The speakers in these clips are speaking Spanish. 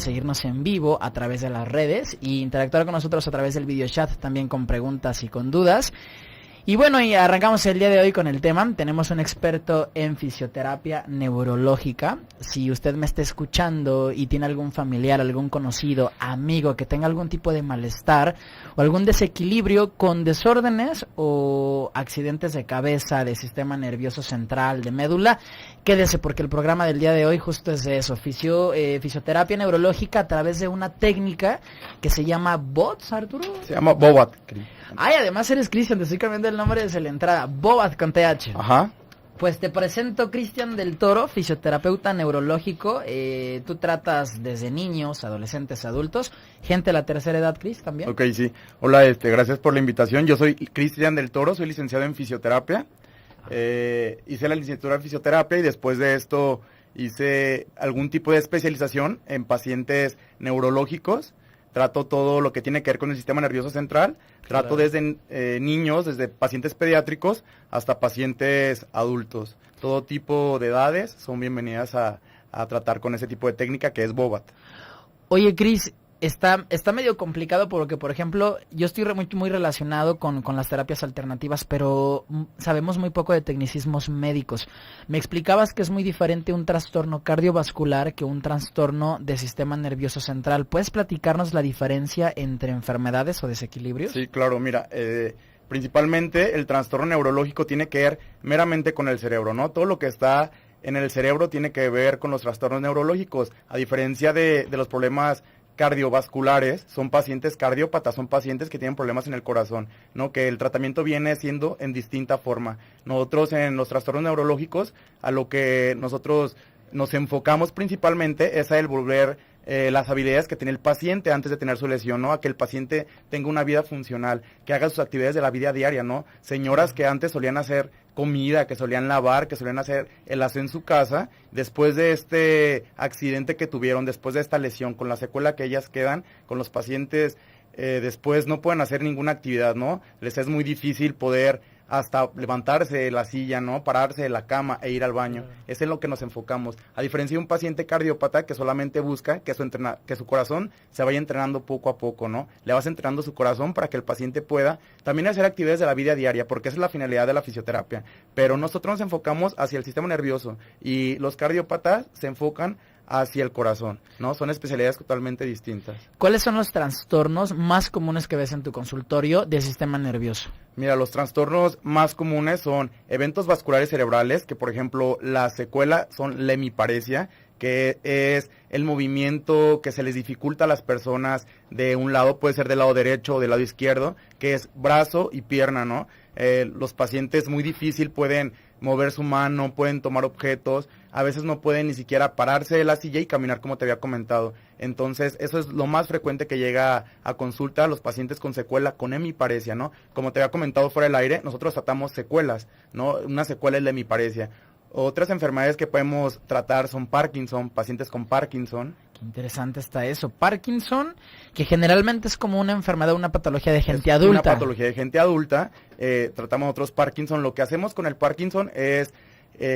seguirnos en vivo a través de las redes y interactuar con nosotros a través del video chat, también con preguntas y con dudas. Y bueno, y arrancamos el día de hoy con el tema. Tenemos un experto en fisioterapia neurológica. Si usted me está escuchando y tiene algún familiar, algún conocido, amigo que tenga algún tipo de malestar o algún desequilibrio con desórdenes o accidentes de cabeza, de sistema nervioso central, de médula, quédese porque el programa del día de hoy justo es de eso, fisioterapia neurológica a través de una técnica que se llama BOTS, Arturo. Se llama BOBAT. Ay, además eres Cristian, te estoy cambiando el nombre desde la entrada. BOBAT con TH. Ajá. Pues te presento Cristian del Toro, fisioterapeuta neurológico. Tú tratas desde niños, adolescentes, adultos, gente de la tercera edad, Cris, también. Ok, sí. Hola, gracias por la invitación. Yo soy Cristian del Toro, soy licenciado en fisioterapia. Hice la licenciatura en fisioterapia y después de esto hice algún tipo de especialización en pacientes neurológicos. Trato todo lo que tiene que ver con el sistema nervioso central. Trato desde niños, desde pacientes pediátricos hasta pacientes adultos. Todo tipo de edades son bienvenidas a tratar con ese tipo de técnica que es BOBAT. Oye, Cris, está medio complicado porque, por ejemplo, yo estoy muy relacionado con las terapias alternativas, pero sabemos muy poco de tecnicismos médicos. Me explicabas que es muy diferente un trastorno cardiovascular que un trastorno de sistema nervioso central. ¿Puedes platicarnos la diferencia entre enfermedades o desequilibrios? Sí, claro, mira, principalmente el trastorno neurológico tiene que ver meramente con el cerebro, ¿no? Todo lo que está en el cerebro tiene que ver con los trastornos neurológicos, a diferencia de los problemas cardiovasculares, son pacientes cardiópatas, son pacientes que tienen problemas en el corazón, ¿no? Que el tratamiento viene siendo en distinta forma. Nosotros en los trastornos neurológicos, a lo que nosotros nos enfocamos principalmente es a devolver las habilidades que tiene el paciente antes de tener su lesión, ¿no? A que el paciente tenga una vida funcional, que haga sus actividades de la vida diaria, ¿no? Señoras que antes solían hacer comida, que solían lavar, que solían hacer el aseo en su casa, después de este accidente que tuvieron, después de esta lesión, con la secuela que ellas quedan, con los pacientes, después no pueden hacer ninguna actividad, ¿no? Les es muy difícil poder hasta levantarse de la silla, ¿no? Pararse de la cama e ir al baño. Es en lo que nos enfocamos. A diferencia de un paciente cardiópata que solamente busca que su corazón se vaya entrenando poco a poco, ¿no? Le vas entrenando su corazón para que el paciente pueda también hacer actividades de la vida diaria, porque esa es la finalidad de la fisioterapia. Pero nosotros nos enfocamos hacia el sistema nervioso y los cardiópatas se enfocan hacia el corazón, ¿no? Son especialidades totalmente distintas. ¿Cuáles son los trastornos más comunes que ves en tu consultorio del sistema nervioso? Mira, los trastornos más comunes son eventos vasculares cerebrales, que por ejemplo la secuela son la hemiparesia, que es el movimiento que se les dificulta a las personas de un lado, puede ser del lado derecho o del lado izquierdo, que es brazo y pierna, ¿no? Los pacientes muy difícil pueden mover su mano, pueden tomar objetos, a veces no pueden ni siquiera pararse de la silla y caminar como te había comentado. Entonces, eso es lo más frecuente que llega a consulta a los pacientes con secuela, con hemiparesia, ¿no? Como te había comentado fuera del aire, nosotros tratamos secuelas, ¿no? Una secuela es la hemiparesia. Otras enfermedades que podemos tratar son Parkinson, pacientes con Parkinson. Qué interesante está eso. Parkinson, que generalmente es como una enfermedad, una patología de gente adulta. Una patología de gente adulta. Tratamos otros Parkinson. Lo que hacemos con el Parkinson es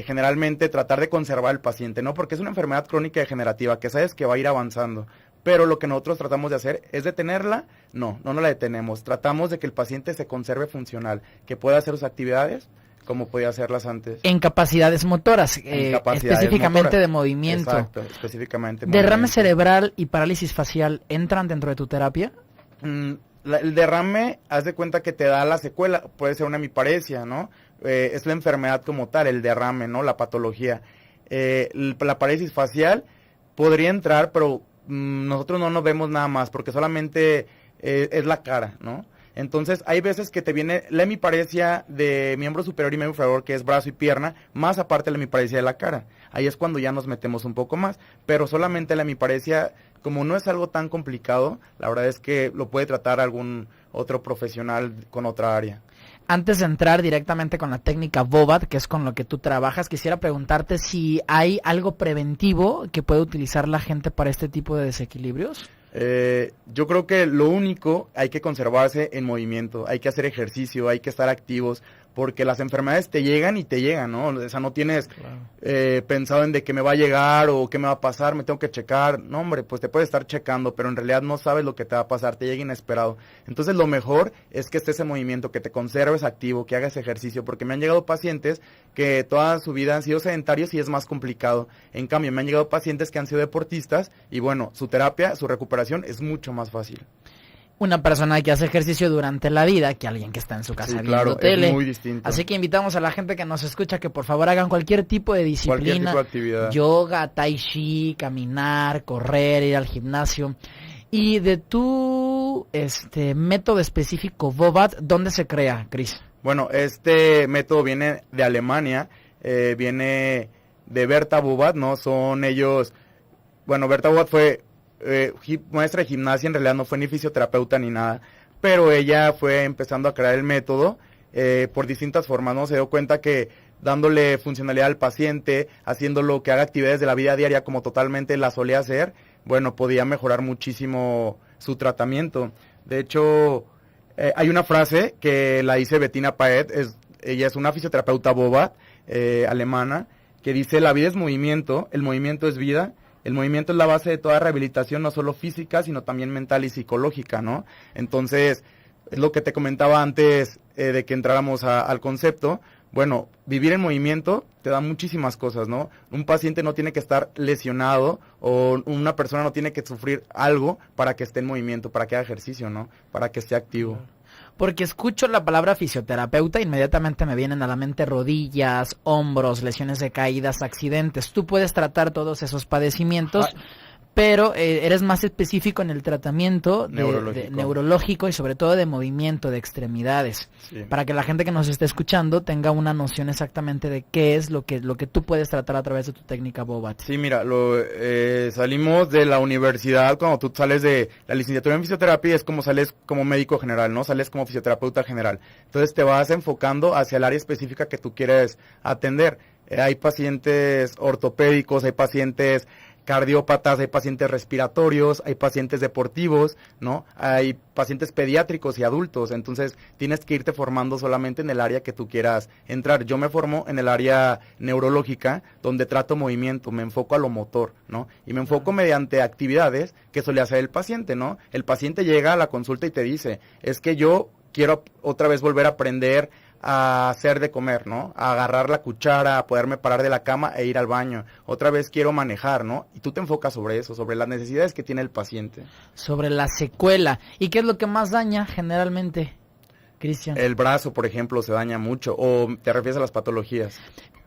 generalmente tratar de conservar al paciente, ¿no? Porque es una enfermedad crónica degenerativa que sabes que va a ir avanzando. Pero lo que nosotros tratamos de hacer es detenerla. No la detenemos. Tratamos de que el paciente se conserve funcional, que pueda hacer sus actividades como podía hacerlas antes. En capacidades motoras, específicamente motoras. De movimiento. Exacto, específicamente. ¿Derrame cerebral y parálisis facial entran dentro de tu terapia? El derrame, haz de cuenta que te da la secuela, puede ser una hemiparesia, ¿no? Es la enfermedad como tal, el derrame, ¿no? La patología. La parálisis facial podría entrar, pero nosotros no nos vemos nada más, porque solamente es la cara, ¿no? Entonces, hay veces que te viene la hemiparesia de miembro superior y miembro inferior, que es brazo y pierna, más aparte la hemiparesia de la cara. Ahí es cuando ya nos metemos un poco más, pero solamente la hemiparesia, como no es algo tan complicado, la verdad es que lo puede tratar algún otro profesional con otra área. Antes de entrar directamente con la técnica BOBAT, que es con lo que tú trabajas, quisiera preguntarte si hay algo preventivo que puede utilizar la gente para este tipo de desequilibrios. Yo creo que lo único, hay que conservarse en movimiento, hay que hacer ejercicio, hay que estar activos, porque las enfermedades te llegan y te llegan, ¿no? O sea, no tienes pensado en de qué me va a llegar o qué me va a pasar, me tengo que checar. No, hombre, pues te puedes estar checando, pero en realidad no sabes lo que te va a pasar, te llega inesperado. Entonces, lo mejor es que estés en movimiento, que te conserves activo, que hagas ejercicio, porque me han llegado pacientes que toda su vida han sido sedentarios y es más complicado. En cambio, me han llegado pacientes que han sido deportistas y bueno, su terapia, su recuperación es mucho más fácil. Una persona que hace ejercicio durante la vida que alguien que está en su casa viendo claro, tele. Es muy distinto. Así que invitamos a la gente que nos escucha que por favor hagan cualquier tipo de disciplina. Cualquier tipo de actividad. Yoga, tai chi, caminar, correr, ir al gimnasio. Y de tu método específico Bobat, ¿dónde se crea, Cris? Bueno, este método viene de Alemania, viene de Berta Bobat, ¿no? Son ellos, bueno, Berta Bobat fue maestra de gimnasia, en realidad no fue ni fisioterapeuta ni nada, pero ella fue empezando a crear el método por distintas formas, ¿no? Se dio cuenta que dándole funcionalidad al paciente, haciéndolo que haga actividades de la vida diaria como totalmente la solía hacer, bueno, podía mejorar muchísimo su tratamiento. De hecho, hay una frase que la dice Bettina Paet, ella es una fisioterapeuta Bobat, alemana, que dice: la vida es movimiento, el movimiento es vida. El movimiento es la base de toda rehabilitación, no solo física, sino también mental y psicológica, ¿no? Entonces, es lo que te comentaba antes de que entráramos al concepto. Bueno, vivir en movimiento te da muchísimas cosas, ¿no? Un paciente no tiene que estar lesionado o una persona no tiene que sufrir algo para que esté en movimiento, para que haga ejercicio, ¿no? Para que esté activo. Porque escucho la palabra fisioterapeuta, inmediatamente me vienen a la mente rodillas, hombros, lesiones de caídas, accidentes. Tú puedes tratar todos esos padecimientos, pero eres más específico en el tratamiento neurológico y sobre todo de movimiento, de extremidades. Sí. Para que la gente que nos esté escuchando tenga una noción exactamente de qué es lo que tú puedes tratar a través de tu técnica Bobat. Sí, mira, salimos de la universidad, cuando tú sales de la licenciatura en fisioterapia, es como sales como médico general, ¿no? Sales como fisioterapeuta general. Entonces te vas enfocando hacia el área específica que tú quieres atender. Hay pacientes ortopédicos, hay pacientes cardiópatas, hay pacientes respiratorios, hay pacientes deportivos, ¿no? Hay pacientes pediátricos y adultos, entonces tienes que irte formando solamente en el área que tú quieras entrar. Yo me formo en el área neurológica, donde trato movimiento, me enfoco a lo motor, ¿no? Y me enfoco mediante actividades que suele hacer el paciente, ¿no? El paciente llega a la consulta y te dice: es que yo quiero otra vez volver a aprender a hacer de comer, ¿no? A agarrar la cuchara, a poderme parar de la cama e ir al baño. Otra vez quiero manejar, ¿no? Y tú te enfocas sobre eso, sobre las necesidades que tiene el paciente. Sobre la secuela. ¿Y qué es lo que más daña generalmente, Cristian? El brazo, por ejemplo, se daña mucho. ¿O te refieres a las patologías?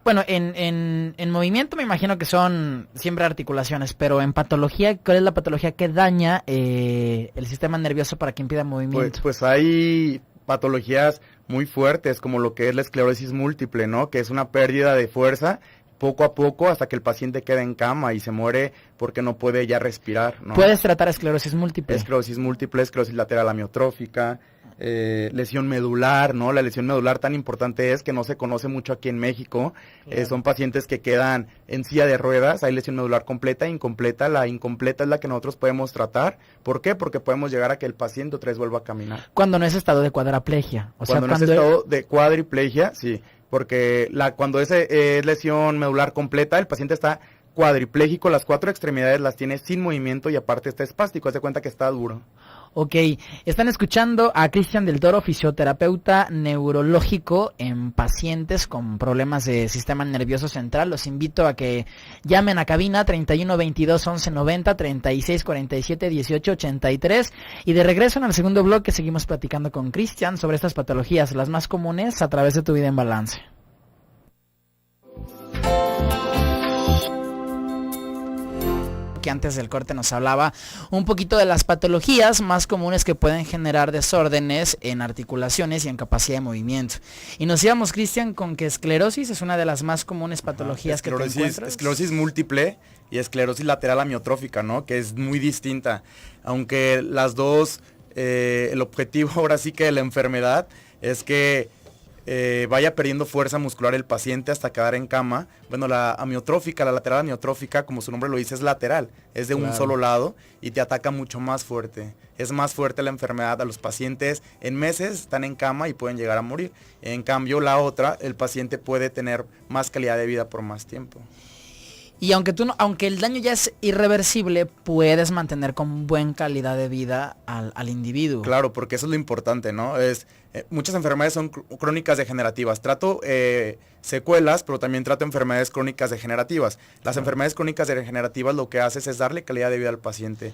Bueno, en movimiento me imagino que son siempre articulaciones, pero en patología, ¿cuál es la patología que daña el sistema nervioso para que impida movimiento? Pues hay patologías muy fuertes, como lo que es la esclerosis múltiple, ¿no? Que es una pérdida de fuerza poco a poco hasta que el paciente queda en cama y se muere porque no puede ya respirar, ¿no? ¿Puedes tratar esclerosis múltiple? Esclerosis múltiple, esclerosis lateral amiotrófica, lesión medular, ¿no? La lesión medular tan importante es que no se conoce mucho aquí en México. Claro. Son pacientes que quedan en silla de ruedas, hay lesión medular completa e incompleta. La incompleta es la que nosotros podemos tratar. ¿Por qué? Porque podemos llegar a que el paciente otra vez vuelva a caminar. Cuando no es estado de cuadraplegia. Cuando no es estado de cuadriplegia, sí. Porque cuando es lesión medular completa, el paciente está cuadripléjico, las 4 extremidades las tiene sin movimiento y aparte está espástico, haz de cuenta que está duro. Ok, están escuchando a Cristian del Toro, fisioterapeuta neurológico en pacientes con problemas de sistema nervioso central. Los invito a que llamen a cabina 31 22 11 90, 36 47 18 83 y de regreso en el segundo bloque seguimos platicando con Cristian sobre estas patologías, las más comunes a través de Tu Vida en Balance. Que antes del corte nos hablaba un poquito de las patologías más comunes que pueden generar desórdenes en articulaciones y en capacidad de movimiento. Y nos íbamos, Cristian, con que esclerosis es una de las más comunes patologías que te encuentras. Esclerosis múltiple y esclerosis lateral amiotrófica, ¿no? Que es muy distinta. Aunque las dos, el objetivo ahora sí que de la enfermedad es que vaya perdiendo fuerza muscular el paciente hasta quedar en cama. Bueno, la amiotrófica, la lateral amiotrófica, como su nombre lo dice, es lateral, es de un solo lado y te ataca mucho más fuerte. Es más fuerte la enfermedad. A los pacientes en meses están en cama y pueden llegar a morir. En cambio, la otra, el paciente puede tener más calidad de vida por más tiempo. Y aunque el daño ya es irreversible, puedes mantener con buena calidad de vida al individuo. Claro, porque eso es lo importante, ¿no? Muchas enfermedades son crónicas degenerativas. Trato secuelas, pero también trato enfermedades crónicas degenerativas. Las enfermedades crónicas degenerativas lo que haces es darle calidad de vida al paciente.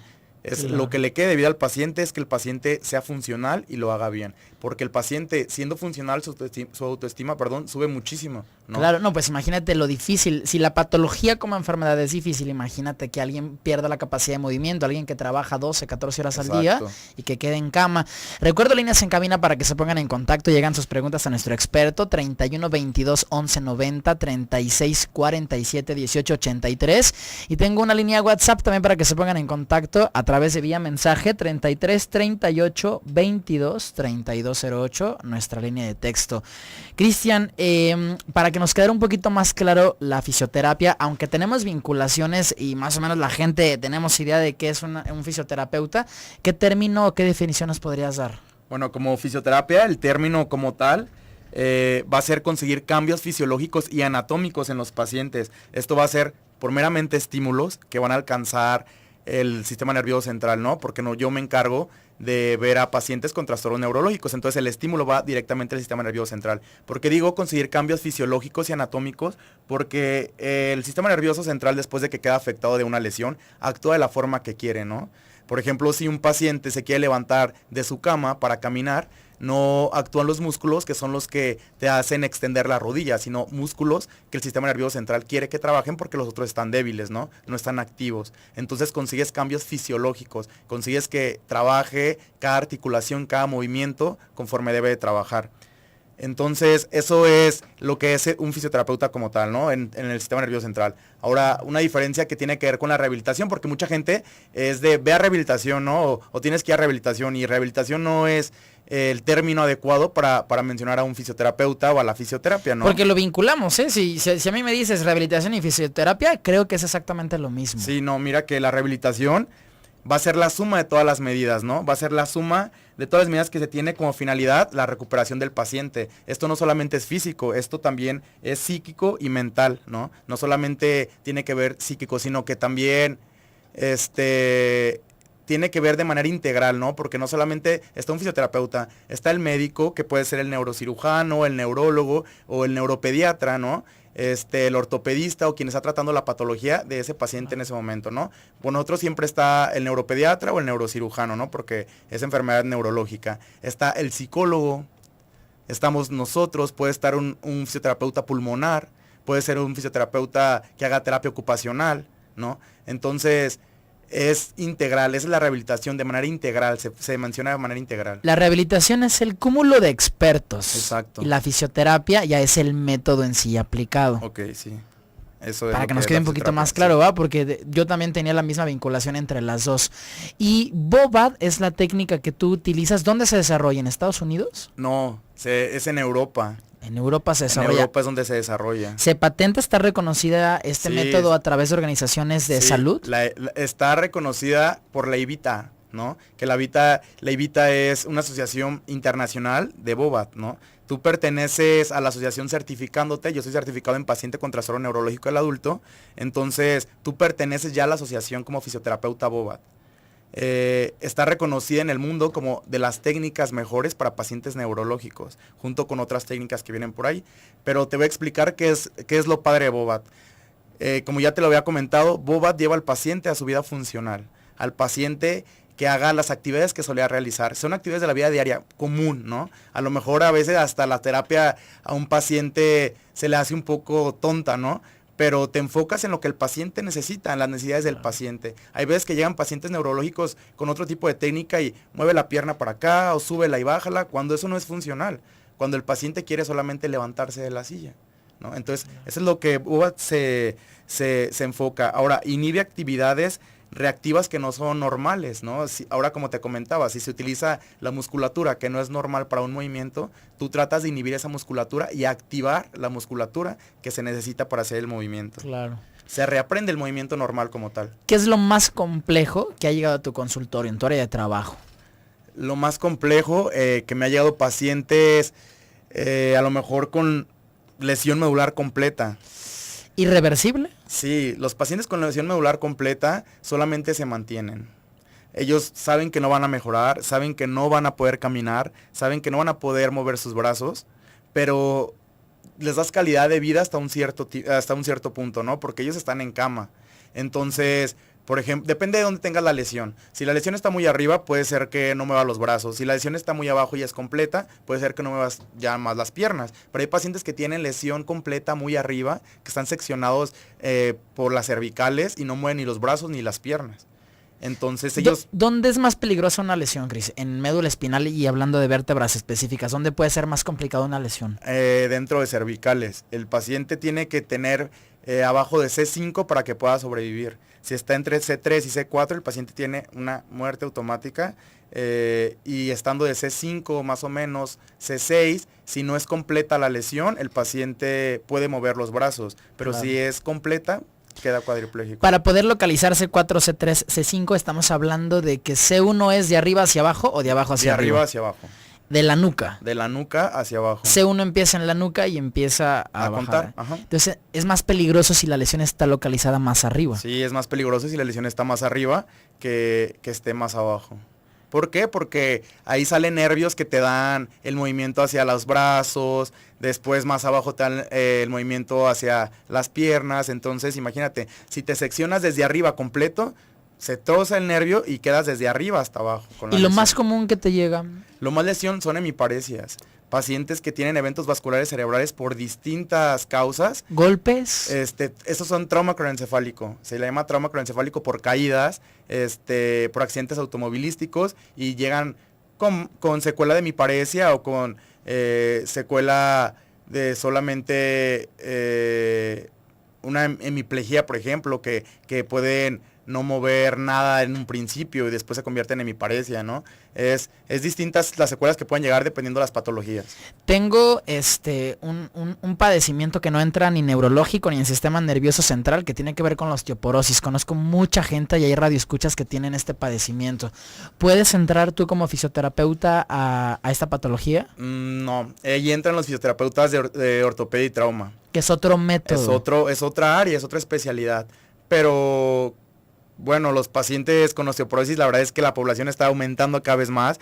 Lo que le quede de vida al paciente es que el paciente sea funcional y lo haga bien. Porque el paciente, siendo funcional, su autoestima, sube muchísimo, ¿no? Claro, no, pues imagínate lo difícil. Si la patología como enfermedad es difícil, imagínate que alguien pierda la capacidad de movimiento, alguien que trabaja 12, 14 horas al día y que quede en cama. Recuerdo líneas en cabina para que se pongan en contacto, llegan sus preguntas a nuestro experto, 31 22 11 90, 36 47 18 83. Y tengo una línea WhatsApp también para que se pongan en contacto a través de vía mensaje, 33 38 22 32 08, nuestra línea de texto. Cristian, para que nos quede un poquito más claro la fisioterapia, aunque tenemos vinculaciones y más o menos la gente tenemos idea de qué es un fisioterapeuta, ¿qué término o qué definición nos podrías dar? Bueno, como fisioterapia, el término como tal va a ser conseguir cambios fisiológicos y anatómicos en los pacientes. Esto va a ser por meramente estímulos que van a alcanzar el sistema nervioso central, ¿no? Porque yo me encargo de ver a pacientes con trastornos neurológicos, entonces el estímulo va directamente al sistema nervioso central. ¿Por qué digo conseguir cambios fisiológicos y anatómicos? Porque el sistema nervioso central, después de que queda afectado de una lesión, actúa de la forma que quiere, ¿no? Por ejemplo, si un paciente se quiere levantar de su cama para caminar, no actúan los músculos que son los que te hacen extender la rodilla, sino músculos que el sistema nervioso central quiere que trabajen porque los otros están débiles, ¿no? No están activos. Entonces consigues cambios fisiológicos, consigues que trabaje cada articulación, cada movimiento conforme debe de trabajar. Entonces, eso es lo que es un fisioterapeuta como tal, ¿no? En el sistema nervioso central. Ahora, una diferencia que tiene que ver con la rehabilitación, porque mucha gente es de, ve a rehabilitación, ¿no? O tienes que ir a rehabilitación, y rehabilitación no es el término adecuado para mencionar a un fisioterapeuta o a la fisioterapia, ¿no? Porque lo vinculamos, ¿eh? Si a mí me dices rehabilitación y fisioterapia, creo que es exactamente lo mismo. Sí, no, mira que la rehabilitación va a ser la suma de todas las medidas, ¿no? Va a ser la suma de todas las medidas que se tiene como finalidad la recuperación del paciente. Esto no solamente es físico, esto también es psíquico y mental, ¿no? No solamente tiene que ver psíquico, sino que también tiene que ver de manera integral, ¿no? Porque no solamente está un fisioterapeuta, está el médico, que puede ser el neurocirujano, el neurólogo o el neuropediatra, ¿no? El ortopedista o quien está tratando la patología de ese paciente en ese momento, ¿no? Por nosotros siempre está el neuropediatra o el neurocirujano, ¿no? Porque es enfermedad neurológica. Está el psicólogo, estamos nosotros, puede estar un fisioterapeuta pulmonar, puede ser un fisioterapeuta que haga terapia ocupacional, ¿no? Entonces, es integral, es la rehabilitación de manera integral, se menciona de manera integral. La rehabilitación es el cúmulo de expertos. Exacto. Y la fisioterapia ya es el método en sí aplicado. Ok, sí. Eso es para que nos quede un poquito más claro, ¿va? Porque yo también tenía la misma vinculación entre las dos. Y BOVAD es la técnica que tú utilizas. ¿Dónde se desarrolla? ¿En Estados Unidos? No, es en Europa. En Europa se desarrolla. En Europa es donde se desarrolla. ¿Se patenta, está reconocida este método a través de organizaciones de salud? Está reconocida por la IVITA, ¿no? Que la IVITA es una asociación internacional de BOVAD, ¿no? Tú perteneces a la asociación certificándote, yo soy certificado en paciente con trastorno neurológico del adulto, entonces tú perteneces ya a la asociación como fisioterapeuta BOVAD. Está reconocida en el mundo como de las técnicas mejores para pacientes neurológicos, junto con otras técnicas que vienen por ahí. Pero te voy a explicar qué es lo padre de BOVAD. Como ya te lo había comentado, BOVAD lleva al paciente a su vida funcional, al paciente que haga las actividades que solía realizar. Son actividades de la vida diaria común, ¿no? A lo mejor a veces hasta la terapia a un paciente se le hace un poco tonta, ¿no? Pero te enfocas en lo que el paciente necesita, en las necesidades del paciente. Hay veces que llegan pacientes neurológicos con otro tipo de técnica y mueve la pierna para acá o súbela y bájala, cuando eso no es funcional, cuando el paciente quiere solamente levantarse de la silla, ¿no? Entonces, eso es lo que BOVAD se enfoca. Ahora, inhibe actividades reactivas que no son normales, ¿no? Ahora, como te comentaba, si se utiliza la musculatura que no es normal para un movimiento, tú tratas de inhibir esa musculatura y activar la musculatura que se necesita para hacer el movimiento. Claro. Se reaprende el movimiento normal como tal. ¿Qué es lo más complejo que ha llegado a tu consultorio, en tu área de trabajo? Lo más complejo, que me ha llegado pacientes a lo mejor con lesión medular completa. ¿Irreversible? Sí, los pacientes con lesión medular completa solamente se mantienen. Ellos saben que no van a mejorar, saben que no van a poder caminar, saben que no van a poder mover sus brazos, pero les das calidad de vida hasta un cierto punto, ¿no? Porque ellos están en cama. Entonces, por ejemplo, depende de dónde tengas la lesión. Si la lesión está muy arriba, puede ser que no mueva los brazos. Si la lesión está muy abajo y es completa, puede ser que no muevas ya más las piernas. Pero hay pacientes que tienen lesión completa muy arriba, que están seccionados por las cervicales y no mueven ni los brazos ni las piernas. Entonces ellos... ¿Dónde es más peligrosa una lesión, Cris? En médula espinal y hablando de vértebras específicas, ¿dónde puede ser más complicado una lesión? Dentro de cervicales. El paciente tiene que tener abajo de C5 para que pueda sobrevivir. Si está entre C3 y C4, el paciente tiene una muerte automática. Y estando de C5 más o menos, C6, si no es completa la lesión, el paciente puede mover los brazos. Pero claro, si es completa, queda cuadripléjico. Para poder localizar C4, C3, C5, estamos hablando de que C1 es de arriba hacia abajo o de abajo hacia arriba. De arriba hacia abajo. De la nuca. De la nuca hacia abajo. C1 empieza en la nuca y empieza a contar. Ajá. Entonces es más peligroso si la lesión está localizada más arriba. Sí, es más peligroso si la lesión está más arriba que esté más abajo. ¿Por qué? Porque ahí salen nervios que te dan el movimiento hacia los brazos, después más abajo te dan el movimiento hacia las piernas. Entonces imagínate, si te seccionas desde arriba completo, se troza el nervio y quedas desde arriba hasta abajo. ¿Y lo más común que te llega? Lo más lesión son hemiparesias. Pacientes que tienen eventos vasculares cerebrales por distintas causas. ¿Golpes? Estos son trauma craneoencefálico. Se le llama trauma craneoencefálico por caídas, por accidentes automovilísticos y llegan con secuela de hemiparesia o con secuela de solamente una hemiplegia, por ejemplo, que pueden no mover nada en un principio y después se convierte en hemiparesia, ¿no? Es distintas las secuelas que pueden llegar dependiendo de las patologías. Tengo un padecimiento que no entra ni neurológico ni en sistema nervioso central, que tiene que ver con la osteoporosis. Conozco mucha gente y hay radioescuchas que tienen este padecimiento. ¿Puedes entrar tú como fisioterapeuta a esta patología? No, ahí entran los fisioterapeutas de ortopedia y trauma. Que es otro método. Es otra área, es otra especialidad. Pero bueno, los pacientes con osteoporosis, la verdad es que la población está aumentando cada vez más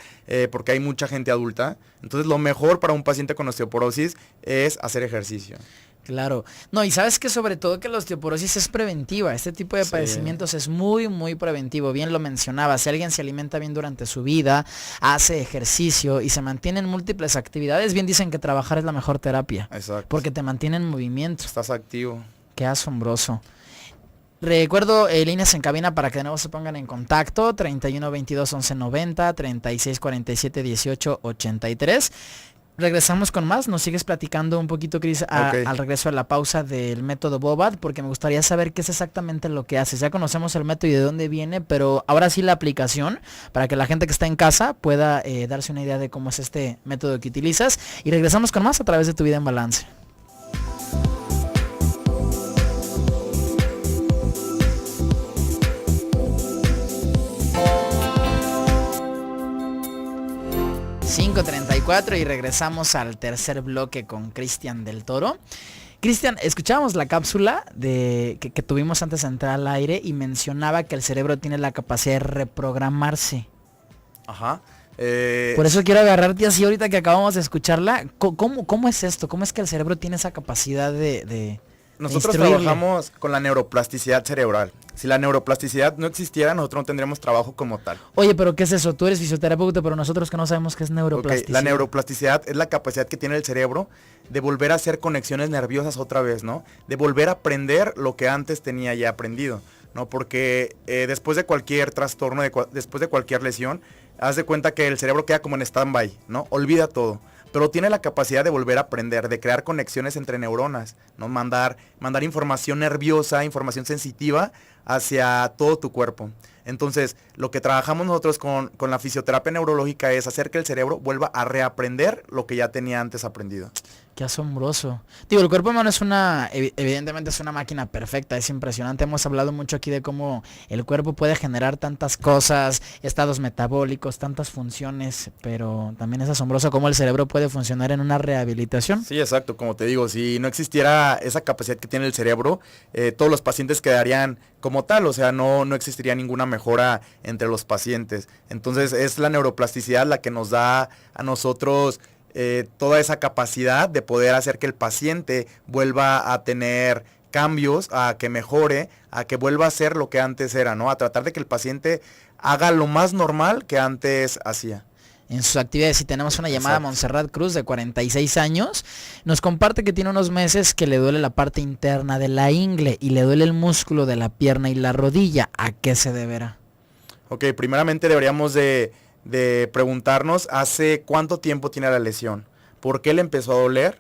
porque hay mucha gente adulta. Entonces lo mejor para un paciente con osteoporosis es hacer ejercicio. Claro. No, y sabes que sobre todo que la osteoporosis es preventiva. Este tipo de padecimientos es muy, muy preventivo. Bien lo mencionaba. Si alguien se alimenta bien durante su vida, hace ejercicio y se mantiene en múltiples actividades, bien dicen que trabajar es la mejor terapia. Exacto. Porque te mantiene en movimiento. Estás activo. Qué asombroso. Recuerdo líneas en cabina para que de nuevo se pongan en contacto, 31 22 11 90, 36 47 18 83. Regresamos con más, nos sigues platicando un poquito, Cris, al regreso de la pausa del método Bobath, porque me gustaría saber qué es exactamente lo que haces. Ya conocemos el método y de dónde viene, pero ahora sí la aplicación, para que la gente que está en casa pueda darse una idea de cómo es este método que utilizas. Y regresamos con más a través de Tu Vida en Balance. y regresamos al tercer bloque con Cristian del Toro. Cristian, escuchábamos la cápsula que tuvimos antes de entrar al aire y mencionaba que el cerebro tiene la capacidad de reprogramarse. Ajá. Por eso quiero agarrarte así ahorita que acabamos de escucharla. ¿Cómo es esto? ¿Cómo es que el cerebro tiene esa capacidad de Nosotros trabajamos con la neuroplasticidad cerebral. Si la neuroplasticidad no existiera, nosotros no tendríamos trabajo como tal. Oye, pero ¿qué es eso? Tú eres fisioterapeuta, pero nosotros que no sabemos qué es neuroplasticidad. La neuroplasticidad es la capacidad que tiene el cerebro de volver a hacer conexiones nerviosas otra vez, ¿no? De volver a aprender lo que antes tenía ya aprendido, ¿no? Porque después de cualquier trastorno, después de cualquier lesión, haz de cuenta que el cerebro queda como en stand-by, ¿no? Olvida todo. pero tiene la capacidad de volver a aprender, de crear conexiones entre neuronas, ¿no? Mandar información nerviosa, información sensitiva hacia todo tu cuerpo. Entonces, lo que trabajamos nosotros con la fisioterapia neurológica es hacer que el cerebro vuelva a reaprender lo que ya tenía antes aprendido. Qué asombroso. Digo, el cuerpo humano evidentemente es una máquina perfecta, es impresionante. Hemos hablado mucho aquí de cómo el cuerpo puede generar tantas cosas, estados metabólicos, tantas funciones, pero también es asombroso cómo el cerebro puede funcionar en una rehabilitación. Sí, exacto, como te digo, si no existiera esa capacidad que tiene el cerebro, todos los pacientes quedarían como tal, o sea, no existiría ninguna mejora entre los pacientes. Entonces es la neuroplasticidad la que nos da a nosotros toda esa capacidad de poder hacer que el paciente vuelva a tener cambios, a que mejore, a que vuelva a ser lo que antes era, ¿no? A tratar de que el paciente haga lo más normal que antes hacía. En sus actividades, y tenemos una llamada. Exacto. Montserrat Cruz, de 46 años, nos comparte que tiene unos meses que le duele la parte interna de la ingle y le duele el músculo de la pierna y la rodilla. ¿A qué se deberá? Ok, primeramente deberíamos de preguntarnos hace cuánto tiempo tiene la lesión, por qué le empezó a doler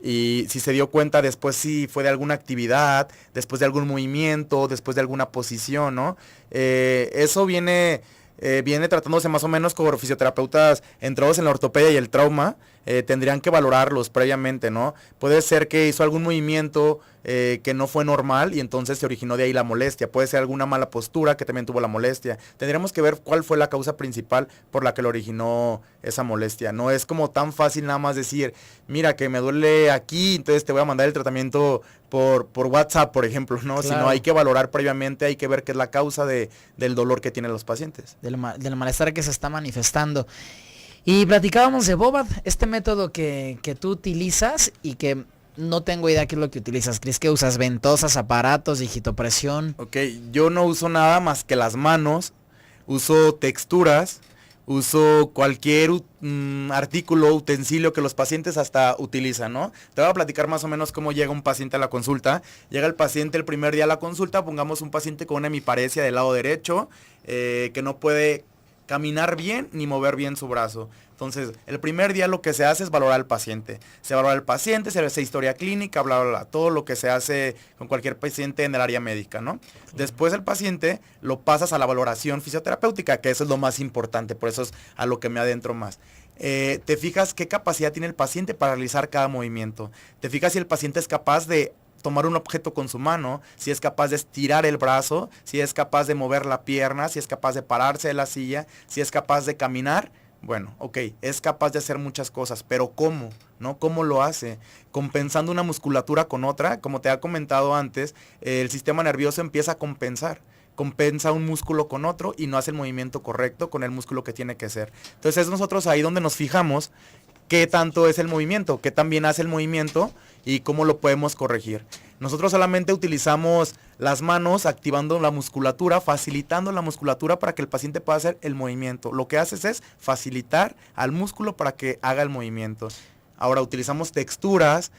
y si se dio cuenta después si fue de alguna actividad, después de algún movimiento, después de alguna posición, ¿no? Eso viene tratándose más o menos como fisioterapeutas entrados en la ortopedia y el trauma, tendrían que valorarlos previamente, ¿no? Puede ser que hizo algún movimiento que no fue normal y entonces se originó de ahí la molestia. Puede ser alguna mala postura que también tuvo la molestia. Tendríamos que ver cuál fue la causa principal por la que le originó esa molestia. No es como tan fácil nada más decir, mira que me duele aquí, entonces te voy a mandar el tratamiento por WhatsApp, por ejemplo, ¿no? Claro. Sino hay que valorar previamente, hay que ver qué es la causa del dolor que tienen los pacientes. Del malestar que se está manifestando. Y platicábamos de Bobath, este método que tú utilizas y que no tengo idea qué es lo que utilizas. ¿Crees que usas ventosas, aparatos, digitopresión? Ok, yo no uso nada más que las manos, uso texturas, uso cualquier artículo, utensilio que los pacientes hasta utilizan, ¿no? Te voy a platicar más o menos cómo llega un paciente a la consulta. Llega el paciente el primer día a la consulta, pongamos un paciente con una hemiparesia del lado derecho, que no puede caminar bien ni mover bien su brazo. Entonces, el primer día lo que se hace es valorar al paciente. Se valora al paciente, se hace historia clínica, bla, bla, bla, todo lo que se hace con cualquier paciente en el área médica, ¿no? Después el paciente lo pasas a la valoración fisioterapéutica, que eso es lo más importante, por eso es a lo que me adentro más. Te fijas qué capacidad tiene el paciente para realizar cada movimiento. Te fijas si el paciente es capaz de tomar un objeto con su mano, si es capaz de estirar el brazo, si es capaz de mover la pierna, si es capaz de pararse de la silla, si es capaz de caminar. Bueno, ok, es capaz de hacer muchas cosas, pero ¿cómo? ¿No? ¿Cómo lo hace? Compensando una musculatura con otra, como te ha comentado antes, el sistema nervioso empieza a compensar. Compensa un músculo con otro y no hace el movimiento correcto con el músculo que tiene que ser. Entonces es nosotros ahí donde nos fijamos qué tanto es el movimiento, qué tan bien hace el movimiento y cómo lo podemos corregir. Nosotros solamente utilizamos las manos activando la musculatura, facilitando la musculatura para que el paciente pueda hacer el movimiento. Lo que haces es facilitar al músculo para que haga el movimiento. Ahora utilizamos texturas,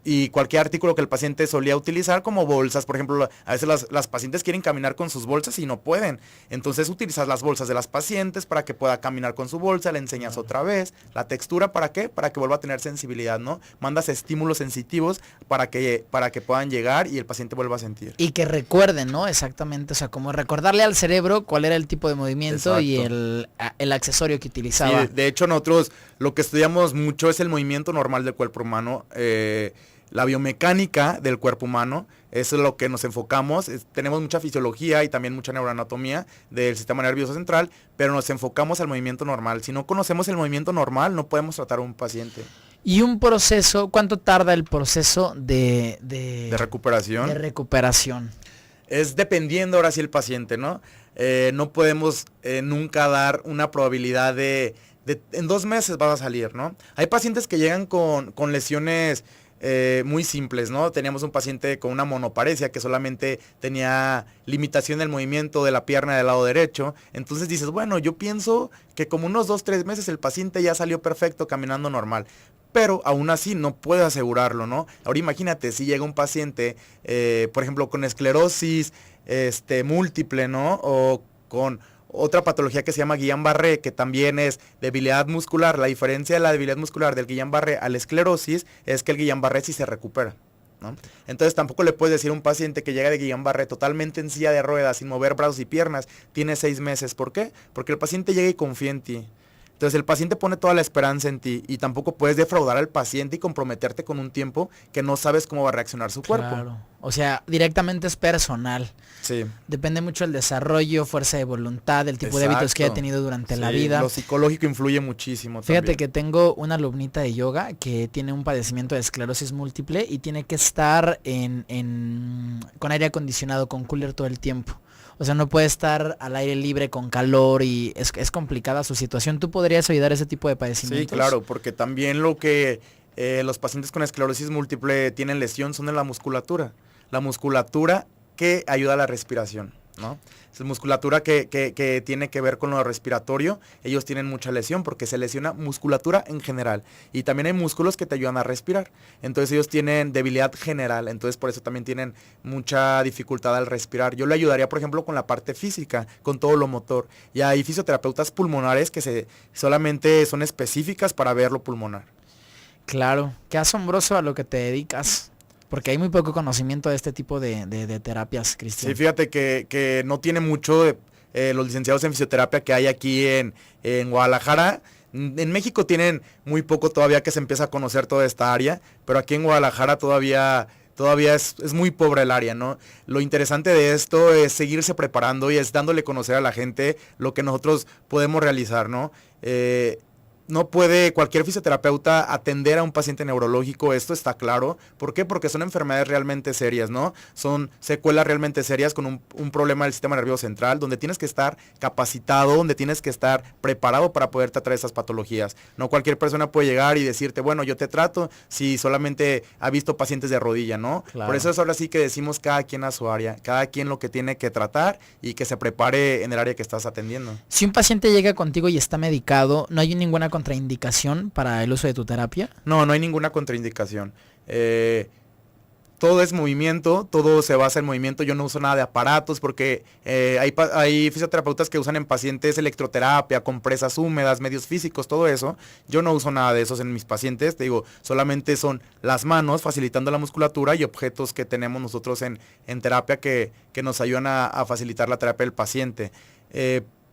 y cualquier artículo que el paciente solía utilizar, como bolsas, por ejemplo, a veces las pacientes quieren caminar con sus bolsas y no pueden. Entonces utilizas las bolsas de las pacientes para que pueda caminar con su bolsa, le enseñas otra vez. La textura, ¿para qué? Para que vuelva a tener sensibilidad, ¿no? Mandas estímulos sensitivos para que puedan llegar y el paciente vuelva a sentir. Y que recuerden, ¿no? Exactamente, o sea, como recordarle al cerebro cuál era el tipo de movimiento. Exacto. Y el accesorio que utilizaba. Sí, de hecho nosotros lo que estudiamos mucho es el movimiento normal del cuerpo humano, la biomecánica del cuerpo humano, eso es lo que nos enfocamos. Tenemos mucha fisiología y también mucha neuroanatomía del sistema nervioso central, pero nos enfocamos al movimiento normal. Si no conocemos el movimiento normal, no podemos tratar a un paciente. Y un proceso, ¿cuánto tarda el proceso de recuperación? De recuperación. Es dependiendo ahora sí el paciente, ¿no? No podemos nunca dar una probabilidad de en 2 meses vas a salir, ¿no? Hay pacientes que llegan con lesiones muy simples, ¿no? Teníamos un paciente con una monoparesia que solamente tenía limitación del movimiento de la pierna del lado derecho. Entonces dices, bueno, yo pienso que como unos 2-3 meses el paciente ya salió perfecto caminando normal. Pero aún así no puedo asegurarlo, ¿no? Ahora imagínate si llega un paciente, por ejemplo, con esclerosis múltiple, ¿no? O otra patología que se llama Guillain-Barré, que también es debilidad muscular. La diferencia de la debilidad muscular del Guillain-Barré a la esclerosis es que el Guillain-Barré sí se recupera, ¿no? Entonces tampoco le puedes decir a un paciente que llega de Guillain-Barré totalmente en silla de ruedas, sin mover brazos y piernas, tiene 6 meses. ¿Por qué? Porque el paciente llega y confía en ti. Entonces el paciente pone toda la esperanza en ti y tampoco puedes defraudar al paciente y comprometerte con un tiempo que no sabes cómo va a reaccionar su cuerpo. Claro. O sea, directamente es personal. Sí. Depende mucho del desarrollo, fuerza de voluntad, del tipo de hábitos que haya tenido durante la vida. Lo psicológico influye muchísimo. Fíjate también. que tengo una alumnita de yoga que tiene un padecimiento de esclerosis múltiple y tiene que estar con aire acondicionado, con cooler todo el tiempo. O sea, no puede estar al aire libre con calor y es complicada su situación. ¿Tú podrías ayudar a ese tipo de padecimientos? Sí, claro, porque también lo que los pacientes con esclerosis múltiple tienen lesión son en la musculatura. La musculatura que ayuda a la respiración, ¿no? Es musculatura que tiene que ver con lo respiratorio. Ellos tienen mucha lesión porque se lesiona musculatura en general. Y también hay músculos que te ayudan a respirar. Entonces ellos tienen debilidad general. Entonces por eso también tienen mucha dificultad al respirar. Yo le ayudaría, por ejemplo, con la parte física, con todo lo motor. Y hay fisioterapeutas pulmonares que solamente son específicas para ver lo pulmonar. Claro, qué asombroso a lo que te dedicas. Porque hay muy poco conocimiento de este tipo de terapias, Cristian. Sí, fíjate que no tiene mucho los licenciados en fisioterapia que hay aquí en Guadalajara. En México tienen muy poco todavía que se empieza a conocer toda esta área, pero aquí en Guadalajara todavía es muy pobre el área, ¿no? Lo interesante de esto es seguirse preparando y es dándole a conocer a la gente lo que nosotros podemos realizar, ¿no? No puede cualquier fisioterapeuta atender a un paciente neurológico, esto está claro. ¿Por qué? Porque son enfermedades realmente serias, ¿no? Son secuelas realmente serias con un problema del sistema nervioso central, donde tienes que estar capacitado, donde tienes que estar preparado para poder tratar esas patologías. No cualquier persona puede llegar y decirte, bueno, yo te trato si solamente ha visto pacientes de rodilla, ¿no? Claro. Por eso es ahora sí que decimos cada quien a su área, cada quien lo que tiene que tratar y que se prepare en el área que estás atendiendo. Si un paciente llega contigo y está medicado, ¿no hay ninguna contraindicación para el uso de tu terapia? No hay ninguna contraindicación. Todo es movimiento, todo se basa en movimiento. Yo no uso nada de aparatos porque hay fisioterapeutas que usan en pacientes electroterapia, compresas húmedas, medios físicos, todo eso. Yo no uso nada de esos en mis pacientes. Te digo, solamente son las manos facilitando la musculatura y objetos que tenemos nosotros en terapia que nos ayudan a facilitar la terapia del paciente.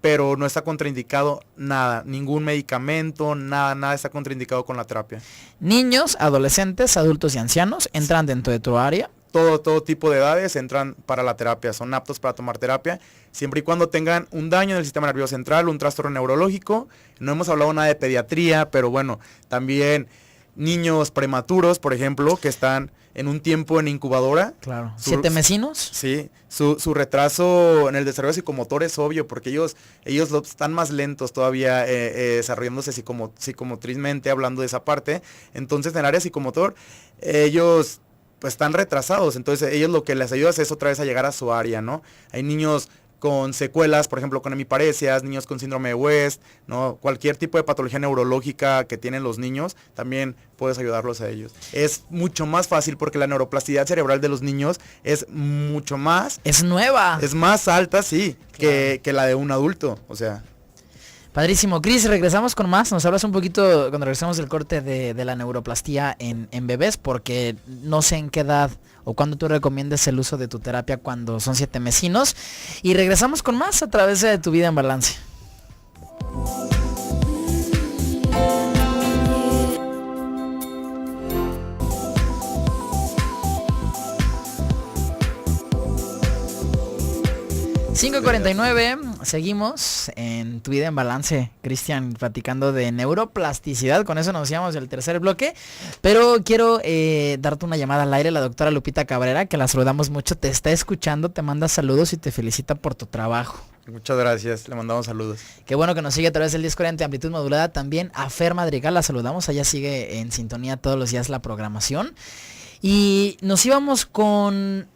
Pero no está contraindicado nada, ningún medicamento, nada está contraindicado con la terapia. Niños, adolescentes, adultos y ancianos entran dentro de tu área. Todo tipo de edades entran para la terapia, son aptos para tomar terapia, siempre y cuando tengan un daño en el sistema nervioso central, un trastorno neurológico. No hemos hablado nada de pediatría, pero bueno, también niños prematuros, por ejemplo, que están en un tiempo en incubadora. Claro. ¿7 mesinos? Sí, su retraso en el desarrollo psicomotor es obvio, porque ellos están más lentos todavía desarrollándose psicomotrizmente, hablando de esa parte. Entonces, en el área psicomotor, ellos pues están retrasados. Entonces, ellos lo que les ayuda es otra vez a llegar a su área, ¿no? Hay niños con secuelas, por ejemplo, con hemiparesias, niños con síndrome de West, ¿no? Cualquier tipo de patología neurológica que tienen los niños, también puedes ayudarlos a ellos. Es mucho más fácil porque la neuroplasticidad cerebral de los niños es mucho más... Es nueva. Es más alta, sí, claro, que la de un adulto, o sea... Padrísimo. Cris, regresamos con más. Nos hablas un poquito cuando regresamos del corte de la neuroplastía en bebés, porque no sé en qué edad o cuándo tú recomiendes el uso de tu terapia cuando son 7 mesinos. Y regresamos con más a través de Tu Vida en Balance. ...5:49... seguimos en Tu Vida en Balance, Cristian, platicando de neuroplasticidad. Con eso nos íbamos del tercer bloque, pero quiero darte una llamada al aire. La doctora Lupita Cabrera, que la saludamos mucho, te está escuchando, te manda saludos y te felicita por tu trabajo. Muchas gracias, le mandamos saludos. Qué bueno que nos sigue a través del 1040 de amplitud modulada. También a Fer Madrigal la saludamos, allá sigue en sintonía todos los días la programación. Y nos íbamos con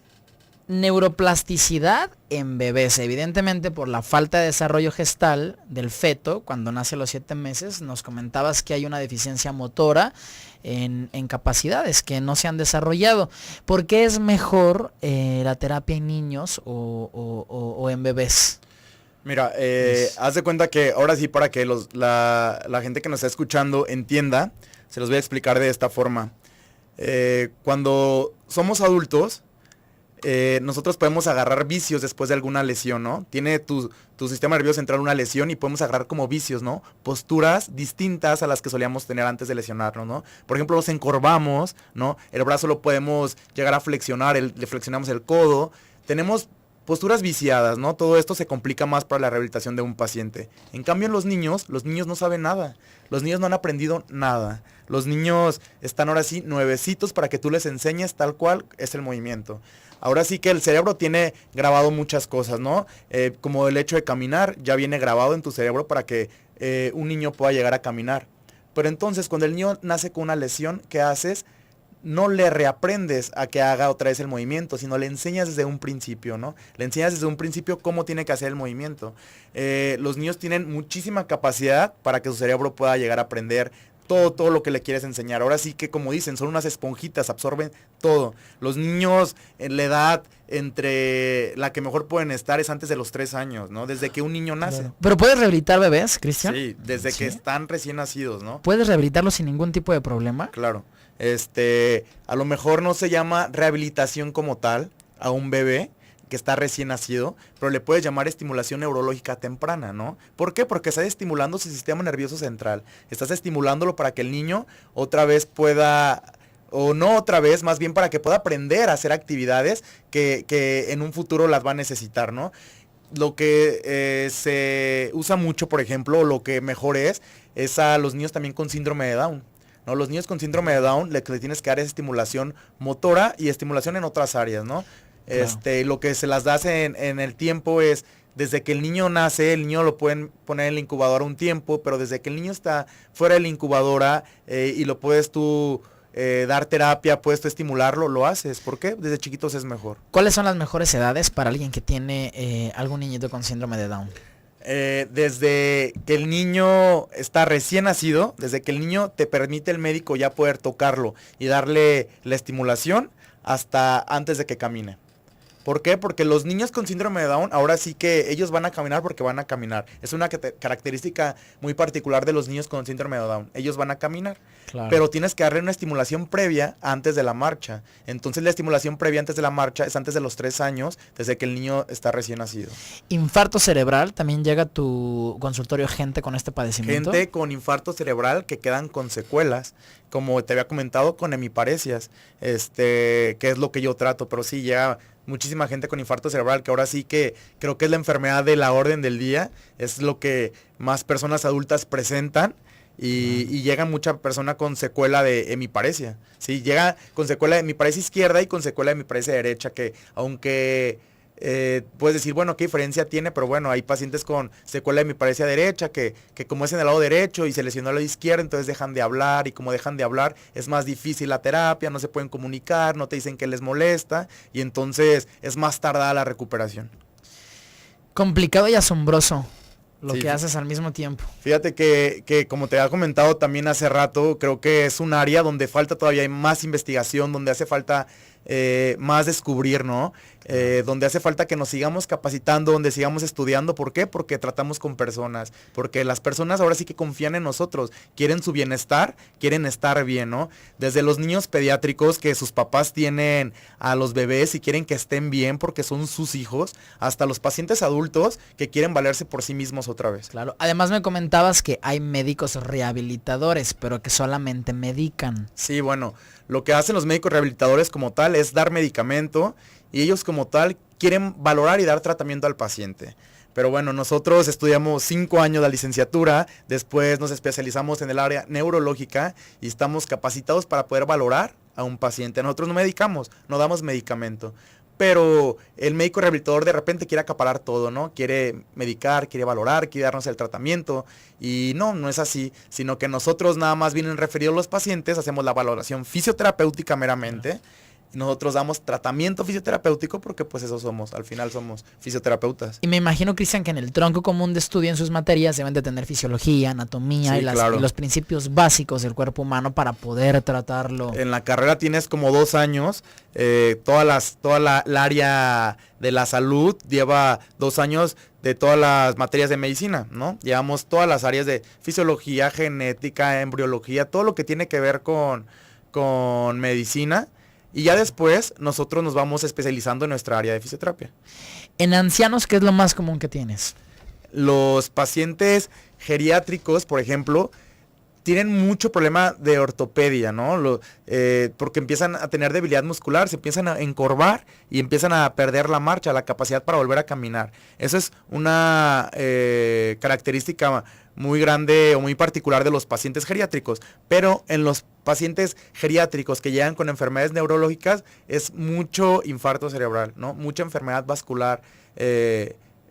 neuroplasticidad en bebés, evidentemente por la falta de desarrollo gestal del feto cuando nace a los 7 meses. Nos comentabas que hay una deficiencia motora en capacidades que no se han desarrollado. ¿Por qué es mejor la terapia en niños o en bebés? Mira, haz de cuenta que ahora sí, para que la gente que nos está escuchando entienda, se los voy a explicar de esta forma. Cuando somos adultos, nosotros podemos agarrar vicios después de alguna lesión, ¿no? Tiene tu sistema nervioso central una lesión y podemos agarrar como vicios, ¿no? Posturas distintas a las que solíamos tener antes de lesionarnos, ¿no? Por ejemplo, nos encorvamos, ¿no? El brazo lo podemos llegar a flexionar, le flexionamos el codo. Tenemos posturas viciadas, ¿no? Todo esto se complica más para la rehabilitación de un paciente. En cambio, en los niños no saben nada. Los niños no han aprendido nada. Los niños están ahora sí nuevecitos para que tú les enseñes tal cual es el movimiento. Ahora sí que el cerebro tiene grabado muchas cosas, ¿no? Como el hecho de caminar, ya viene grabado en tu cerebro para que un niño pueda llegar a caminar. Pero entonces, cuando el niño nace con una lesión, ¿qué haces? No le reaprendes a que haga otra vez el movimiento, sino le enseñas desde un principio, ¿no? Le enseñas desde un principio cómo tiene que hacer el movimiento. Los niños tienen muchísima capacidad para que su cerebro pueda llegar a aprender todo lo que le quieres enseñar. Ahora sí que, como dicen, son unas esponjitas, absorben todo. Los niños en la edad entre la que mejor pueden estar es antes de los 3 años, ¿no? Desde que un niño nace. Claro. ¿Pero puedes rehabilitar bebés, Cristian? Sí, desde que están recién nacidos, ¿no? ¿Puedes rehabilitarlos sin ningún tipo de problema? Claro. A lo mejor no se llama rehabilitación como tal a un bebé que está recién nacido, pero le puedes llamar estimulación neurológica temprana, ¿no? ¿Por qué? Porque estás estimulando su sistema nervioso central. Estás estimulándolo para que el niño otra vez pueda, o no otra vez, más bien para que pueda aprender a hacer actividades que en un futuro las va a necesitar, ¿no? Lo que se usa mucho, por ejemplo, lo que mejor es a los niños también con síndrome de Down. ¿No? Los niños con síndrome de Down le tienes que dar es estimulación motora y estimulación en otras áreas, ¿no? Claro. Lo que se las das en el tiempo es, desde que el niño nace, el niño lo pueden poner en la incubadora un tiempo, pero desde que el niño está fuera de la incubadora y lo puedes tú dar terapia, puedes tú estimularlo, lo haces. ¿Por qué? Desde chiquitos es mejor. ¿Cuáles son las mejores edades para alguien que tiene algún niñito con síndrome de Down? Desde que el niño está recién nacido, desde que el niño te permite el médico ya poder tocarlo y darle la estimulación hasta antes de que camine. ¿Por qué? Porque los niños con síndrome de Down, ahora sí que ellos van a caminar porque van a caminar. Es una característica muy particular de los niños con síndrome de Down. Ellos van a caminar. Claro. Pero tienes que darle una estimulación previa antes de la marcha. Entonces la estimulación previa antes de la marcha es antes de los 3 años, desde que el niño está recién nacido. ¿Infarto cerebral? ¿También llega a tu consultorio gente con este padecimiento? Gente con infarto cerebral que quedan con secuelas, como te había comentado, con hemiparesias, que es lo que yo trato, pero sí llega muchísima gente con infarto cerebral, que ahora sí que creo que es la enfermedad de la orden del día, es lo que más personas adultas presentan. Y llega mucha persona con secuela de hemiparesia. Sí, llega con secuela de hemiparesia izquierda y con secuela de hemiparesia derecha, que aunque puedes decir, bueno, ¿qué diferencia tiene? Pero bueno, hay pacientes con secuela de hemiparesia derecha que como es en el lado derecho y se lesionó el lado izquierdo, entonces dejan de hablar, y como dejan de hablar es más difícil la terapia, no se pueden comunicar, no te dicen que les molesta, y entonces es más tardada la recuperación. Complicado y asombroso lo que haces al mismo tiempo. Fíjate que como te había comentado también hace rato, creo que es un área donde falta todavía más investigación, donde hace falta más descubrir, ¿no? Donde hace falta que nos sigamos capacitando, donde sigamos estudiando. ¿Por qué? Porque tratamos con personas, porque las personas ahora sí que confían en nosotros, quieren su bienestar, quieren estar bien, ¿no? Desde los niños pediátricos que sus papás tienen a los bebés y quieren que estén bien porque son sus hijos, hasta los pacientes adultos que quieren valerse por sí mismos otra vez. Claro, además me comentabas que hay médicos rehabilitadores, pero que solamente medican. Sí, bueno, lo que hacen los médicos rehabilitadores como tal es dar medicamento, y ellos como tal quieren valorar y dar tratamiento al paciente. Pero bueno, nosotros estudiamos 5 años la licenciatura, después nos especializamos en el área neurológica y estamos capacitados para poder valorar a un paciente. Nosotros no medicamos, no damos medicamento. Pero el médico rehabilitador de repente quiere acaparar todo, ¿no? Quiere medicar, quiere valorar, quiere darnos el tratamiento. Y no es así, sino que nosotros nada más vienen referidos los pacientes, hacemos la valoración fisioterapéutica meramente. y nosotros damos tratamiento fisioterapéutico porque pues eso somos, al final somos fisioterapeutas. Y me imagino, Cristian, que en el tronco común de estudio en sus materias deben de tener fisiología, anatomía Sí, y claro. los principios básicos del cuerpo humano para poder tratarlo. En la carrera tienes como 2 años, la área de la salud lleva 2 años de todas las materias de medicina, ¿no? Llevamos todas las áreas de fisiología, genética, embriología, todo lo que tiene que ver con medicina. Y ya después nosotros nos vamos especializando en nuestra área de fisioterapia. En ancianos, ¿qué es lo más común que tienes? Los pacientes geriátricos, por ejemplo, tienen mucho problema de ortopedia, ¿no? Porque empiezan a tener debilidad muscular, se empiezan a encorvar y empiezan a perder la marcha, la capacidad para volver a caminar. Eso es una característica muy grande o muy particular de los pacientes geriátricos. Pero en los pacientes geriátricos que llegan con enfermedades neurológicas es mucho infarto cerebral, ¿no? Mucha enfermedad vascular,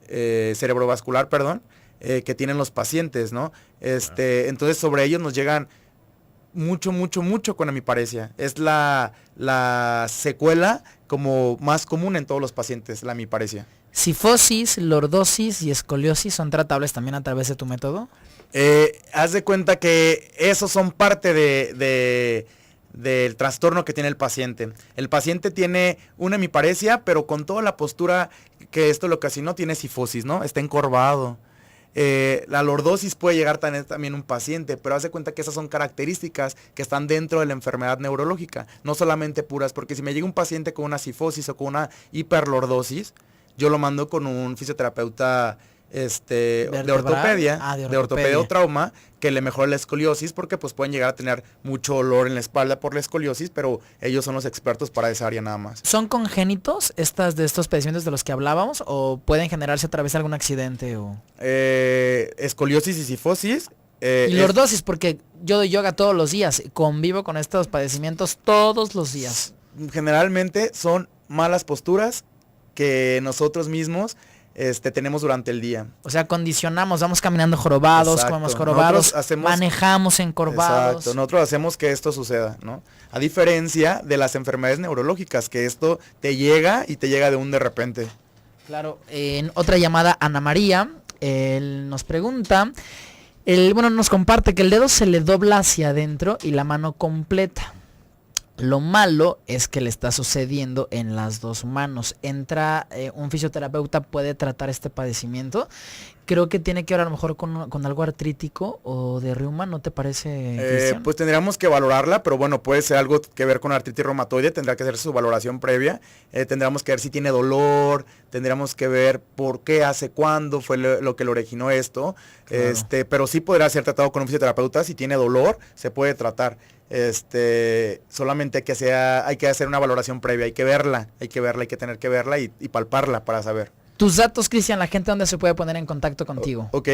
cerebrovascular, perdón. Que tienen los pacientes, ¿no? Entonces sobre ellos nos llegan mucho con hemiparesia. Es la secuela como más común en todos los pacientes, la hemiparesia. ¿Cifosis, lordosis y escoliosis son tratables también a través de tu método? Haz de cuenta que esos son parte del trastorno que tiene el paciente. El paciente tiene una hemiparesia, pero con toda la postura que esto lo ocasionó, tiene cifosis, ¿no? Está encorvado. La lordosis puede llegar a tener también un paciente, pero haz de cuenta que esas son características que están dentro de la enfermedad neurológica, no solamente puras, porque si me llega un paciente con una cifosis o con una hiperlordosis, yo lo mando con un fisioterapeuta de ortopedia, de ortopedia o trauma, que le mejore la escoliosis, porque pues pueden llegar a tener mucho dolor en la espalda por la escoliosis, pero ellos son los expertos para esa área nada más. ¿Son congénitos de estos padecimientos de los que hablábamos o pueden generarse a través de algún accidente? Escoliosis y cifosis. Y lordosis, porque yo doy yoga todos los días, convivo con estos padecimientos todos los días. Generalmente son malas posturas que nosotros mismos tenemos durante el día. O sea, condicionamos, vamos caminando jorobados, Exacto. comemos jorobados, manejamos encorvados. Exacto, nosotros hacemos que esto suceda, ¿no? A diferencia de las enfermedades neurológicas, que esto te llega y te llega de un de repente. Claro, en otra llamada, Ana María, él nos pregunta, nos comparte que el dedo se le dobla hacia adentro y la mano completa. Lo malo es que le está sucediendo en las 2 manos. Un fisioterapeuta puede tratar este padecimiento. Creo que tiene que ver a lo mejor con algo artrítico o de reuma, ¿no te parece, Cristian? Pues tendríamos que valorarla, pero bueno, puede ser algo que ver con artritis reumatoide, tendrá que hacer su valoración previa. Tendríamos que ver si tiene dolor, tendríamos que ver por qué, hace cuándo fue lo que le originó esto. Claro. Pero sí podrá ser tratado con un fisioterapeuta. Si tiene dolor, se puede tratar. Solamente hay que hacer una valoración previa, hay que verla, hay que tener que verla y palparla para saber. Tus datos, Cristian, la gente donde se puede poner en contacto contigo. Ok,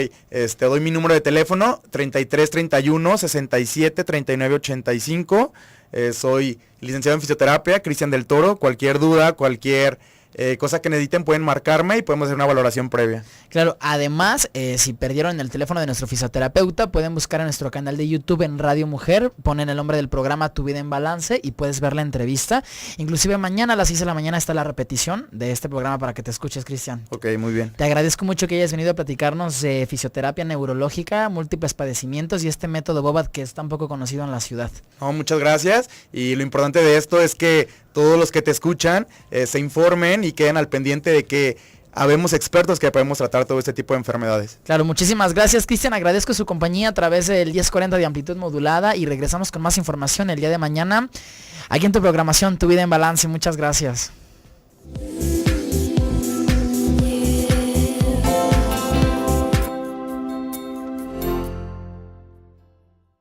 doy mi número de teléfono, 33 31 67 39 85. Soy licenciado en fisioterapia, Cristian del Toro. Cualquier duda, cualquier cosa que necesiten pueden marcarme y podemos hacer una valoración previa. Claro, además, si perdieron el teléfono de nuestro fisioterapeuta, pueden buscar en nuestro canal de YouTube en Radio Mujer, ponen el nombre del programa Tu Vida en Balance y puedes ver la entrevista. Inclusive mañana a las 6 de la mañana está la repetición de este programa para que te escuches, Cristian. Ok, muy bien. Te agradezco mucho que hayas venido a platicarnos de fisioterapia neurológica, múltiples padecimientos y este método Bobat que es tan poco conocido en la ciudad. No, muchas gracias, y lo importante de esto es que todos los que te escuchan se informen y queden al pendiente de que habemos expertos que podemos tratar todo este tipo de enfermedades. Claro, muchísimas gracias, Cristian. Agradezco su compañía a través del 1040 de amplitud modulada y regresamos con más información el día de mañana aquí en tu programación Tu Vida en Balance. Muchas gracias.